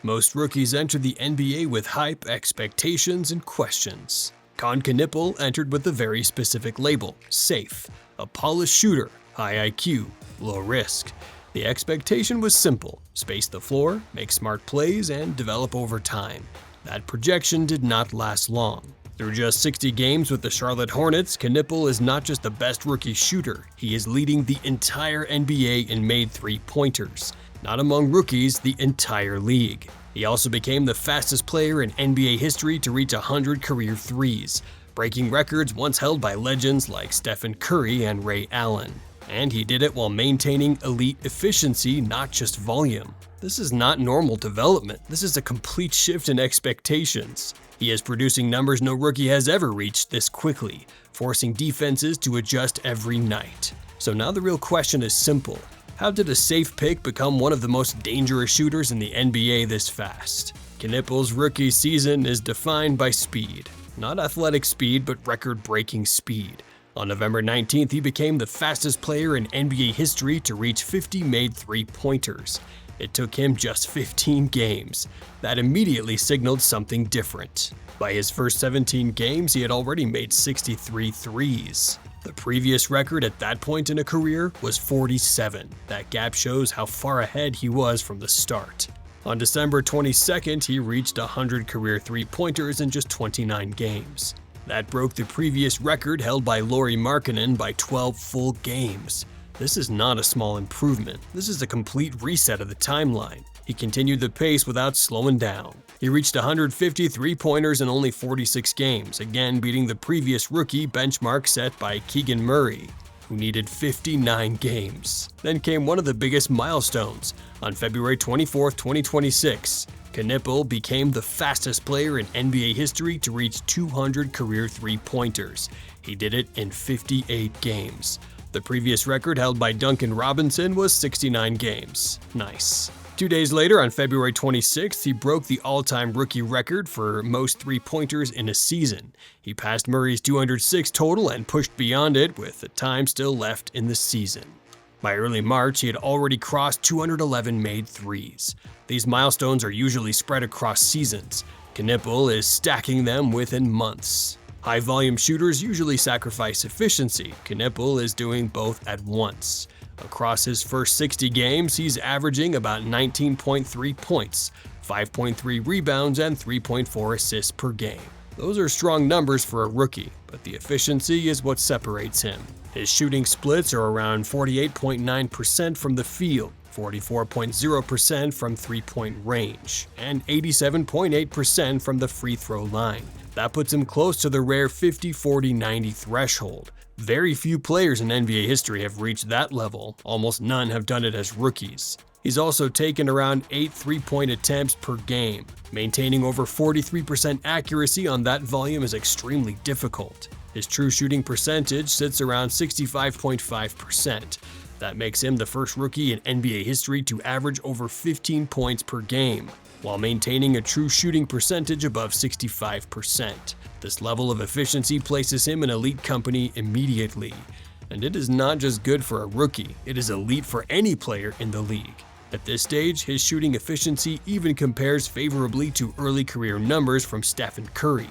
Most rookies enter the NBA with hype, expectations, and questions. Kon Knueppel entered with a very specific label: safe, a polished shooter, high IQ, low risk. The expectation was simple: space the floor, make smart plays, and develop over time. That projection did not last long. Through just 60 games with the Charlotte Hornets, Knueppel is not just the best rookie shooter, he is leading the entire NBA in made three-pointers. Not among rookies, the entire league. He also became the fastest player in NBA history to reach 100 career threes, breaking records once held by legends like Steph Curry and Ray Allen. And he did it while maintaining elite efficiency, not just volume. This is not normal development, this is a complete shift in expectations. He is producing numbers no rookie has ever reached this quickly, forcing defenses to adjust every night. So now the real question is simple: how did a safe pick become one of the most dangerous shooters in the NBA this fast? Knueppel's rookie season is defined by speed. Not athletic speed, but record-breaking speed. On November 19th, he became the fastest player in NBA history to reach 50 made three-pointers. It took him just 15 games. That immediately signaled something different. By his first 17 games, he had already made 63 threes. The previous record at that point in a career was 47. That gap shows how far ahead he was from the start. On December 22nd, he reached 100 career three-pointers in just 29 games. That broke the previous record held by Lauri Markkanen by 12 full games. This is not a small improvement. This is a complete reset of the timeline. He continued the pace without slowing down. He reached 150 three-pointers in only 46 games, again beating the previous rookie benchmark set by Keegan Murray, who needed 59 games. Then came one of the biggest milestones. On February 24, 2026, Knueppel became the fastest player in NBA history to reach 200 career three-pointers. He did it in 58 games. The previous record held by Duncan Robinson was 69 games. Nice. 2 days later, on February 26th, he broke the all-time rookie record for most three-pointers in a season. He passed Murray's 206 total and pushed beyond it with the time still left in the season. By early March, he had already crossed 211 made threes. These milestones are usually spread across seasons. Knueppel is stacking them within months. High-volume shooters usually sacrifice efficiency. Knueppel is doing both at once. Across his first 60 games, he's averaging about 19.3 points, 5.3 rebounds, and 3.4 assists per game. Those are strong numbers for a rookie, but the efficiency is what separates him. His shooting splits are around 48.9% from the field, 44.0% from three-point range, and 87.8% from the free throw line. That puts him close to the rare 50-40-90 threshold. Very few players in NBA history have reached that level. Almost none have done it as rookies. He's also taken around 8 three-point attempts per game. Maintaining over 43% accuracy on that volume is extremely difficult. His true shooting percentage sits around 65.5%. That makes him the first rookie in NBA history to average over 15 points per game, while maintaining a true shooting percentage above 65%. This level of efficiency places him in elite company immediately. And it is not just good for a rookie, it is elite for any player in the league. At this stage, his shooting efficiency even compares favorably to early career numbers from Steph Curry.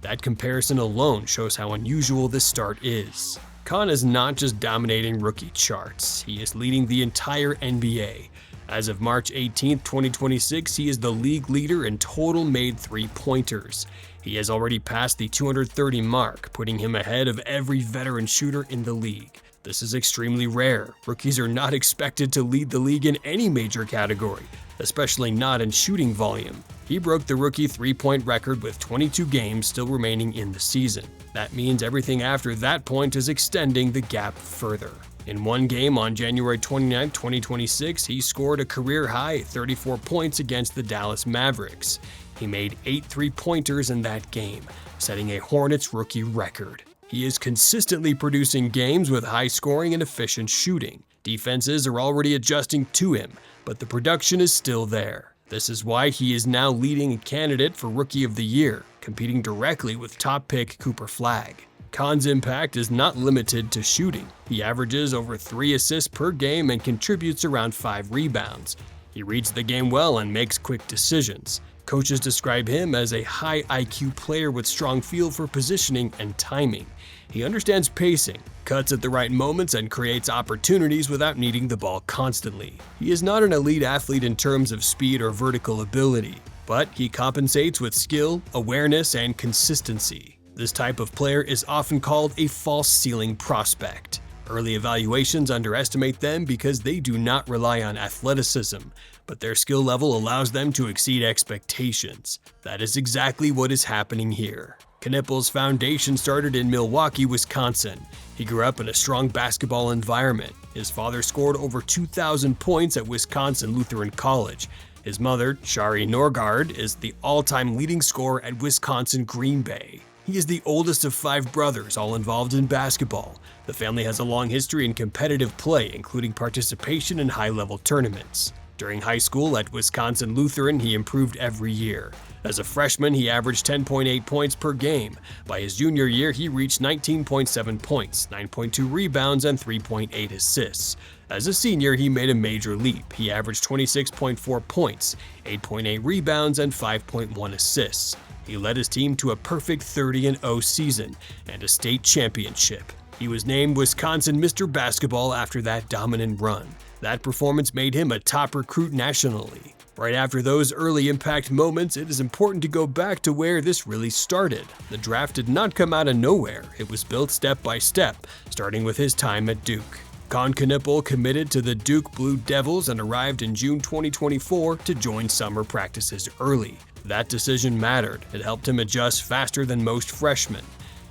That comparison alone shows how unusual this start is. Kon is not just dominating rookie charts, he is leading the entire NBA. As of March 18, 2026, he is the league leader in total made three-pointers. He has already passed the 230 mark, putting him ahead of every veteran shooter in the league. This is extremely rare. Rookies are not expected to lead the league in any major category, especially not in shooting volume. He broke the rookie three-point record with 22 games still remaining in the season. That means everything after that point is extending the gap further. In one game on January 29, 2026, he scored a career-high 34 points against the Dallas Mavericks. He made 8 three-pointers in that game, setting a Hornets rookie record. He is consistently producing games with high scoring and efficient shooting. Defenses are already adjusting to him, but the production is still there. This is why he is now leading a candidate for Rookie of the Year, competing directly with top pick Cooper Flagg. Kon's impact is not limited to shooting. He averages over 3 assists per game and contributes around 5 rebounds. He reads the game well and makes quick decisions. Coaches describe him as a high IQ player with strong feel for positioning and timing. He understands pacing, cuts at the right moments, and creates opportunities without needing the ball constantly. He is not an elite athlete in terms of speed or vertical ability, but he compensates with skill, awareness, and consistency. This type of player is often called a false ceiling prospect. Early evaluations underestimate them because they do not rely on athleticism, but their skill level allows them to exceed expectations. That is exactly what is happening here. Knueppel's foundation started in Milwaukee, Wisconsin. He grew up in a strong basketball environment. His father scored over 2,000 points at Wisconsin Lutheran College. His mother, Shari Norgard, is the all-time leading scorer at Wisconsin Green Bay. He is the oldest of 5 brothers, all involved in basketball. The family has a long history in competitive play, including participation in high-level tournaments. During high school at Wisconsin Lutheran, he improved every year. As a freshman, he averaged 10.8 points per game. By his junior year, he reached 19.7 points, 9.2 rebounds, and 3.8 assists. As a senior, he made a major leap. He averaged 26.4 points, 8.8 rebounds, and 5.1 assists. He led his team to a perfect 30-0 season and a state championship. He was named Wisconsin Mr. Basketball after that dominant run. That performance made him a top recruit nationally. Right after those early impact moments, it is important to go back to where this really started. The draft did not come out of nowhere. It was built step by step, starting with his time at Duke. Kon Knueppel committed to the Duke Blue Devils and arrived in June 2024 to join summer practices early. That decision mattered. It helped him adjust faster than most freshmen.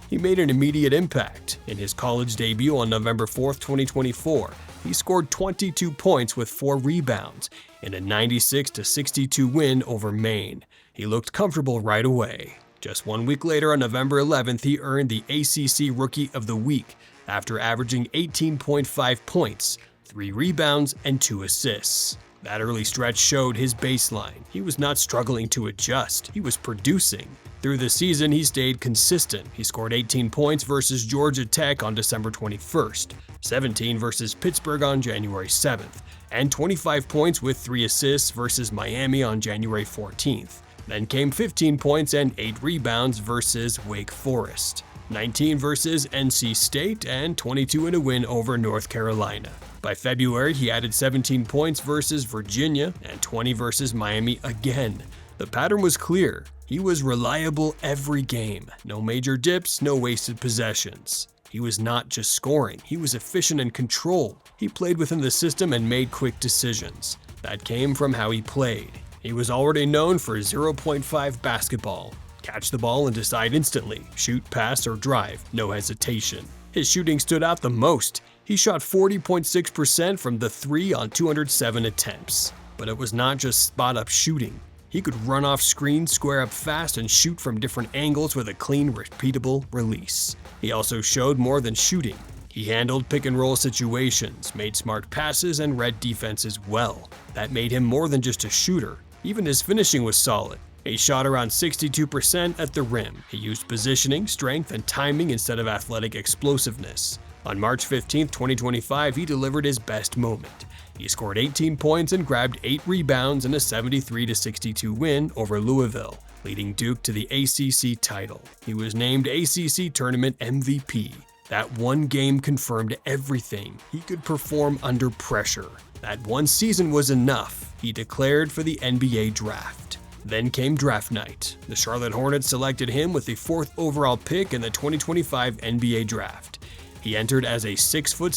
He made an immediate impact. In his college debut on November 4, 2024, he scored 22 points with 4 rebounds in a 96-62 win over Maine. He looked comfortable right away. Just 1 week later, on November 11th, he earned the ACC Rookie of the Week after averaging 18.5 points, 3 rebounds, and 2 assists. That early stretch showed his baseline. He was not struggling to adjust, he was producing. Through the season, he stayed consistent. He scored 18 points versus Georgia Tech on December 21st, 17 versus Pittsburgh on January 7th, and 25 points with 3 assists versus Miami on January 14th. Then came 15 points and 8 rebounds versus Wake Forest, 19 versus NC State, and 22 in a win over North Carolina. By February, he added 17 points versus Virginia and 20 versus Miami again. The pattern was clear. He was reliable every game. No major dips, no wasted possessions. He was not just scoring, he was efficient and controlled. He played within the system and made quick decisions. That came from how he played. He was already known for 0.5 basketball. Catch the ball and decide instantly. Shoot, pass, or drive. No hesitation. His shooting stood out the most. He shot 40.6% from the 3 on 207 attempts. But it was not just spot-up shooting. He could run off screens, square up fast, and shoot from different angles with a clean, repeatable release. He also showed more than shooting. He handled pick-and-roll situations, made smart passes, and read defenses well. That made him more than just a shooter. Even his finishing was solid. He shot around 62% at the rim. He used positioning, strength, and timing instead of athletic explosiveness. On March 15, 2025, he delivered his best moment. He scored 18 points and grabbed 8 rebounds in a 73-62 win over Louisville, leading Duke to the ACC title. He was named ACC Tournament MVP. That one game confirmed everything. He could perform under pressure. That one season was enough. He declared for the NBA draft. Then came draft night. The Charlotte Hornets selected him with the 4th overall pick in the 2025 NBA draft. He entered as a 6'7"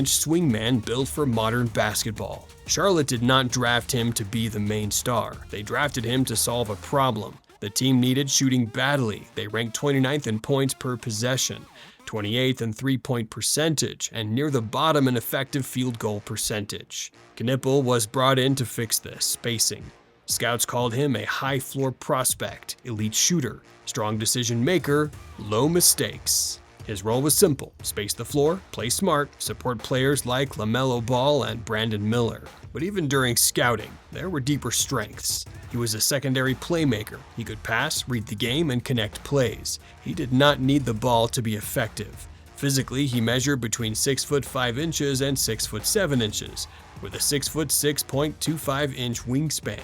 swingman built for modern basketball. Charlotte did not draft him to be the main star. They drafted him to solve a problem. The team needed shooting badly. They ranked 29th in points per possession, 28th in three-point percentage, and near the bottom in effective field goal percentage. Knueppel was brought in to fix this spacing. Scouts called him a high-floor prospect, elite shooter, strong decision maker, low mistakes. His role was simple: space the floor, play smart, support players like LaMelo Ball and Brandon Miller. But even during scouting, there were deeper strengths. He was a secondary playmaker. He could pass, read the game, and connect plays. He did not need the ball to be effective. Physically, he measured between 6 foot 5 inches and 6 foot 7 inches, with a 6 foot 6.25 inch wingspan,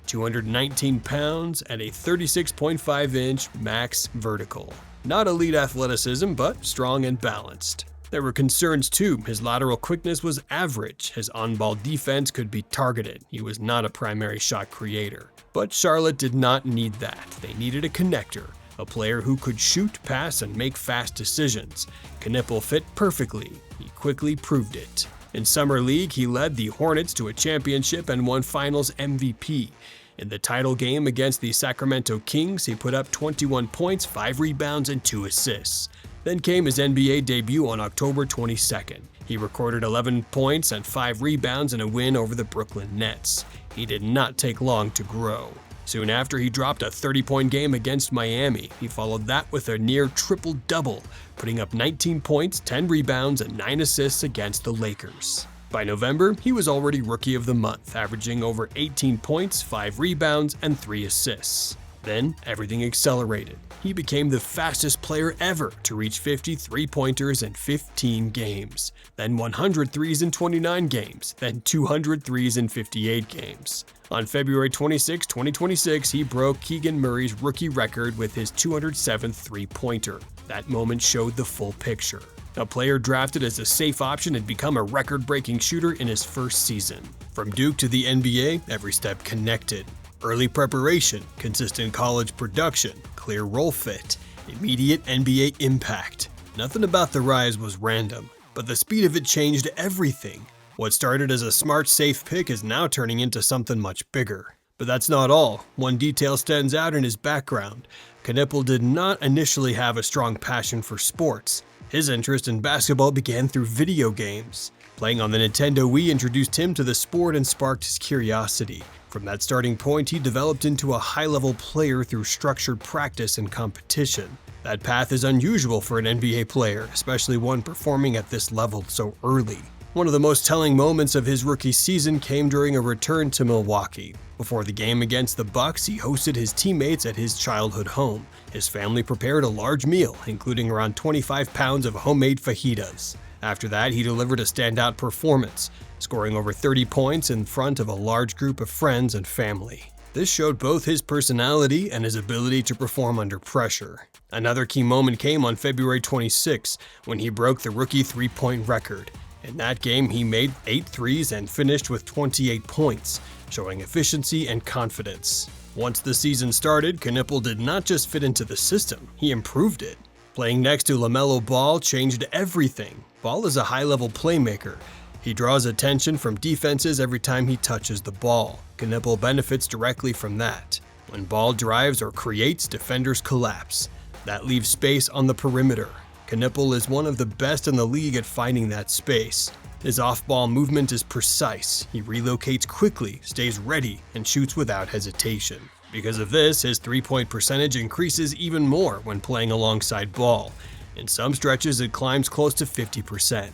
219 pounds, and a 36.5 inch max vertical. Not elite athleticism, but strong and balanced. There were concerns too. His lateral quickness was average. His on-ball defense could be targeted. He was not a primary shot creator. But Charlotte did not need that. They needed a connector, a player who could shoot, pass, and make fast decisions. Knueppel fit perfectly. He quickly proved it. In Summer League, he led the Hornets to a championship and won Finals MVP. In the title game against the Sacramento Kings, he put up 21 points, 5 rebounds, and 2 assists. Then came his NBA debut on October 22nd. He recorded 11 points and 5 rebounds in a win over the Brooklyn Nets. He did not take long to grow. Soon after, he dropped a 30-point game against Miami. He followed that with a near triple-double, putting up 19 points, 10 rebounds, and 9 assists against the Lakers. By November, he was already Rookie of the Month, averaging over 18 points, 5 rebounds, and 3 assists. Then, everything accelerated. He became the fastest player ever to reach 50 three-pointers in 15 games, then 100 threes in 29 games, then 200 threes in 58 games. On February 26, 2026, he broke Keegan Murray's rookie record with his 207th three-pointer. That moment showed the full picture. A player drafted as a safe option had become a record-breaking shooter in his first season. From Duke to the NBA, every step connected. Early preparation, consistent college production, clear role fit, immediate NBA impact. Nothing about the rise was random, but the speed of it changed everything. What started as a smart, safe pick is now turning into something much bigger. But that's not all. One detail stands out in his background. Knueppel did not initially have a strong passion for sports. His interest in basketball began through video games. Playing on the Nintendo Wii introduced him to the sport and sparked his curiosity. From that starting point, he developed into a high-level player through structured practice and competition. That path is unusual for an NBA player, especially one performing at this level so early. One of the most telling moments of his rookie season came during a return to Milwaukee. Before the game against the Bucks, he hosted his teammates at his childhood home. His family prepared a large meal, including around 25 pounds of homemade fajitas. After that, he delivered a standout performance, scoring over 30 points in front of a large group of friends and family. This showed both his personality and his ability to perform under pressure. Another key moment came on February 26, when he broke the rookie three-point record. In that game, he made 8 threes and finished with 28 points, showing efficiency and confidence. Once the season started, Knueppel did not just fit into the system, he improved it. Playing next to LaMelo Ball changed everything. Ball is a high-level playmaker. He draws attention from defenses every time he touches the ball. Knueppel benefits directly from that. When Ball drives or creates, defenders collapse. That leaves space on the perimeter. Knueppel is one of the best in the league at finding that space. His off-ball movement is precise. He relocates quickly, stays ready, and shoots without hesitation. Because of this, his three-point percentage increases even more when playing alongside Ball. In some stretches, it climbs close to 50%.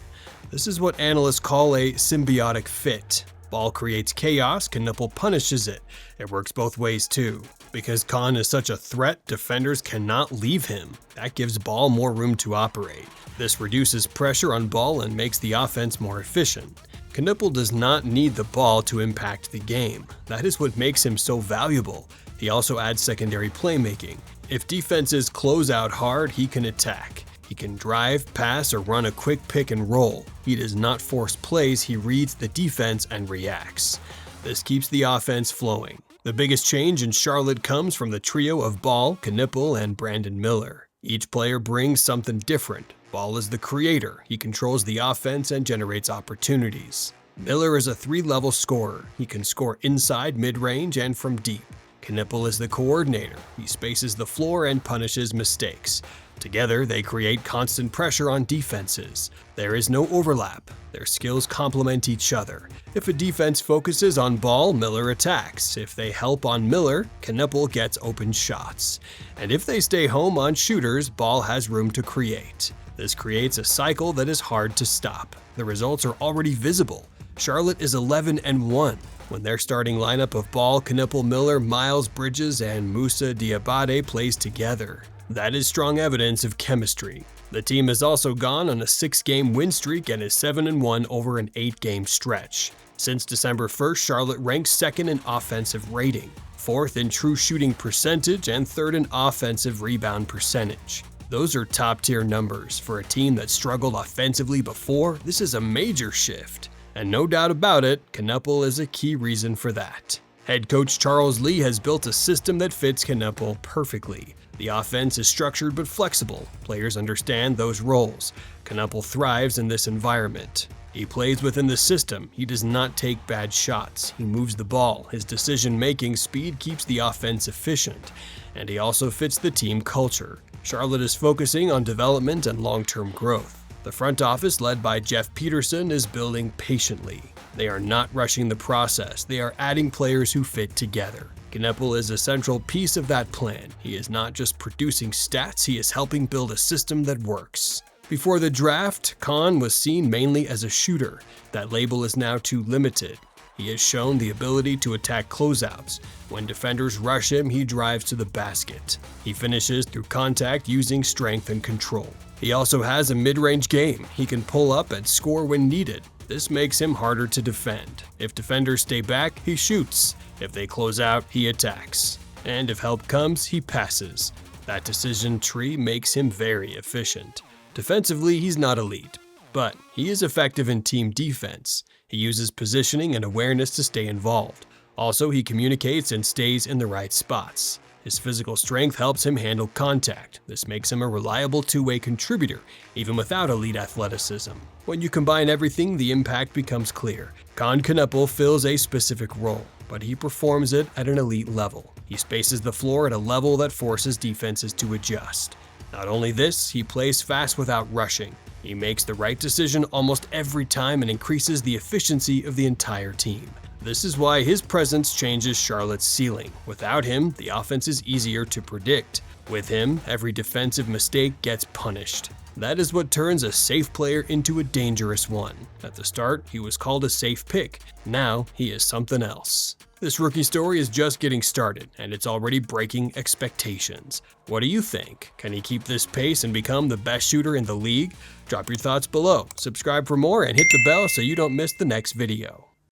This is what analysts call a symbiotic fit. Ball creates chaos, Knueppel punishes it. It works both ways too. Because Kon is such a threat, defenders cannot leave him. That gives Ball more room to operate. This reduces pressure on Ball and makes the offense more efficient. Knueppel does not need the ball to impact the game. That is what makes him so valuable. He also adds secondary playmaking. If defenses close out hard, he can attack. He can drive, pass, or run a quick pick and roll. He does not force plays, he reads the defense and reacts. This keeps the offense flowing. The biggest change in Charlotte comes from the trio of Ball, Knueppel, and Brandon Miller. Each player brings something different. Ball is the creator. He controls the offense and generates opportunities. Miller is a 3-level scorer. He can score inside, mid-range, and from deep. Knueppel is the coordinator. He spaces the floor and punishes mistakes. Together, they create constant pressure on defenses. There is no overlap. Their skills complement each other. If a defense focuses on Ball, Miller attacks. If they help on Miller, Knueppel gets open shots. And if they stay home on shooters, Ball has room to create. This creates a cycle that is hard to stop. The results are already visible. Charlotte is 11-1. When their starting lineup of Ball, Knueppel, Miller, Miles Bridges, and Moussa Diabate plays together. That is strong evidence of chemistry. The team has also gone on a 6-game win streak and is 7-1 over an 8-game stretch. Since December 1st, Charlotte ranks 2nd in offensive rating, 4th in true shooting percentage, and 3rd in offensive rebound percentage. Those are top-tier numbers. For a team that struggled offensively before, this is a major shift. And no doubt about it, Knueppel is a key reason for that. Head coach Charles Lee has built a system that fits Knueppel perfectly. The offense is structured but flexible. Players understand those roles. Knueppel thrives in this environment. He plays within the system. He does not take bad shots. He moves the ball. His decision-making speed keeps the offense efficient. And he also fits the team culture. Charlotte is focusing on development and long-term growth. The front office, led by Jeff Peterson, is building patiently. They are not rushing the process. They are adding players who fit together. Knueppel is a central piece of that plan. He is not just producing stats, he is helping build a system that works. Before the draft, Kon was seen mainly as a shooter. That label is now too limited. He has shown the ability to attack closeouts. When defenders rush him, he drives to the basket. He finishes through contact using strength and control. He also has a mid-range game. He can pull up and score when needed. This makes him harder to defend. If defenders stay back, he shoots. If they close out, he attacks. And if help comes, he passes. That decision tree makes him very efficient. Defensively, he's not elite, but he is effective in team defense. He uses positioning and awareness to stay involved. Also, he communicates and stays in the right spots. His physical strength helps him handle contact. This makes him a reliable two-way contributor, even without elite athleticism. When you combine everything, the impact becomes clear. Kon Knueppel fills a specific role, but he performs it at an elite level. He spaces the floor at a level that forces defenses to adjust. Not only this, he plays fast without rushing. He makes the right decision almost every time and increases the efficiency of the entire team. This is why his presence changes Charlotte's ceiling. Without him, the offense is easier to predict. With him, every defensive mistake gets punished. That is what turns a safe player into a dangerous one. At the start, he was called a safe pick. Now, he is something else. This rookie story is just getting started, and it's already breaking expectations. What do you think? Can he keep this pace and become the best shooter in the league? Drop your thoughts below, subscribe for more, and hit the bell so you don't miss the next video.